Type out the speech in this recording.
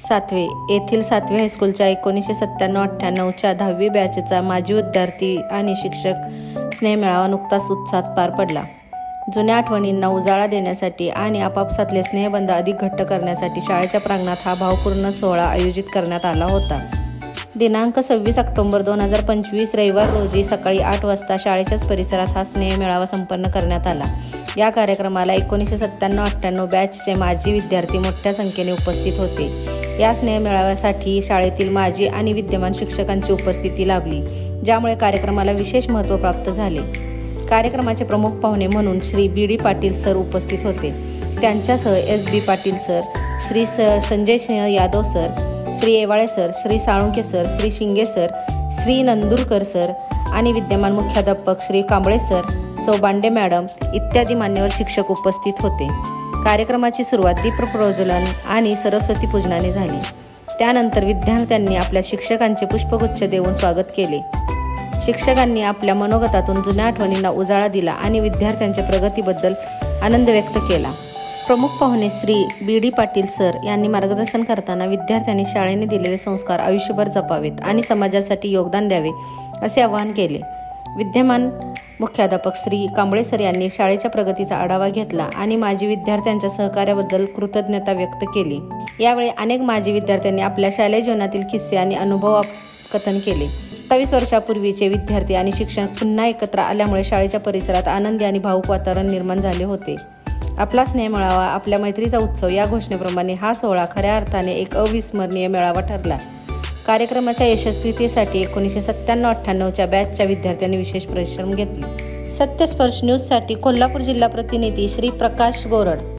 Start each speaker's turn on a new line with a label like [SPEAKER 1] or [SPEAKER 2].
[SPEAKER 1] सातवे येथील सातवे हायस्कूलच्या 1997-98च्या 10वी बॅचचा माजी विद्यार्थी आणि शिक्षक स्नेहमेळावा नुकताच उत्साहात पार पडला. जुन्या आठवणींना उजाळा देण्यासाठी आणि आपापसातले स्नेहबंध अधिक घट्ट करण्यासाठी शाळेच्या प्रांगणात हा भावपूर्ण सोहळा आयोजित करण्यात आला होता. दिनांक 26 ऑक्टोबर 2025 रविवार रोजी सकाळी 8 वाजता शाळेच्याच परिसरात हा स्नेहमेळावा संपन्न करण्यात आला. या कार्यक्रमाला 1997-98 बॅचचे माजी विद्यार्थी मोठ्या संख्येने उपस्थित होते. या स्नेहमेळाव्यासाठी शाळेतील माजी आणि विद्यमान शिक्षकांची उपस्थिती लाभली, ज्यामुळे कार्यक्रमाला विशेष महत्त्व प्राप्त झाले. कार्यक्रमाचे प्रमुख पाहुणे म्हणून श्री बी.डी. पाटील सर उपस्थित होते. त्यांच्यासह S B. Patil sir, Shri Sanjay Singh Yadav sir, Shri Yewale sir, Shri Salunkhe sir, Shri Shinge sir, Shri Nandurkar sir आणि विद्यमान मुख्याध्यापक श्री कांबळे सर, सौ बांडे मॅडम इत्यादी मान्यवर शिक्षक उपस्थित होते. कार्यक्रमाची सुरुवात दीपप्रज्वलन आणि सरस्वती पूजनाने झाली. त्यानंतर विद्यार्थ्यांनी आपल्या शिक्षकांचे पुष्पगुच्छ देऊन स्वागत केले. शिक्षकांनी आपल्या मनोगतातून जुन्या आठवणींना उजाळा दिला आणि विद्यार्थ्यांच्या प्रगतीबद्दल आनंद व्यक्त केला. प्रमुख पाहुणे श्री बी.डी. पाटील सर यांनी मार्गदर्शन करताना विद्यार्थ्यांनी शाळेने दिलेले संस्कार आयुष्यभर जपावेत आणि समाजासाठी योगदान द्यावे असे आवाहन केले. विद्यमान मुख्याध्यापक श्री कांबळे सर यांनी शाळेच्या प्रगतीचा आढावा घेतला आणि माजी विद्यार्थ्यांच्या सहकार्याबद्दल कृतज्ञता व्यक्त केली. यावेळी अनेक माजी विद्यार्थ्यांनी आपल्या शालेय जीवनातील किस्से आणि अनुभव कथन केले. 27 वर्षापूर्वीचे विद्यार्थी आणि शिक्षक पुन्हा एकत्र आल्यामुळे शाळेच्या परिसरात आनंदी आणि भावूक वातावरण निर्माण झाले होते. आपला स्नेहमेळावा आपल्या मैत्रीचा उत्सव या घोषणेप्रमाणे हा सोहळा खऱ्या अर्थाने एक अविस्मरणीय मेळावा ठरला. कार्यक्रमाच्या यशस्वीतेसाठी 1997-98च्या बॅचच्या विद्यार्थ्यांनी विशेष परिश्रम घेतले. सत्यस्पर्श न्यूजसाठी कोल्हापूर जिल्हा प्रतिनिधी श्री प्रकाश गोरड.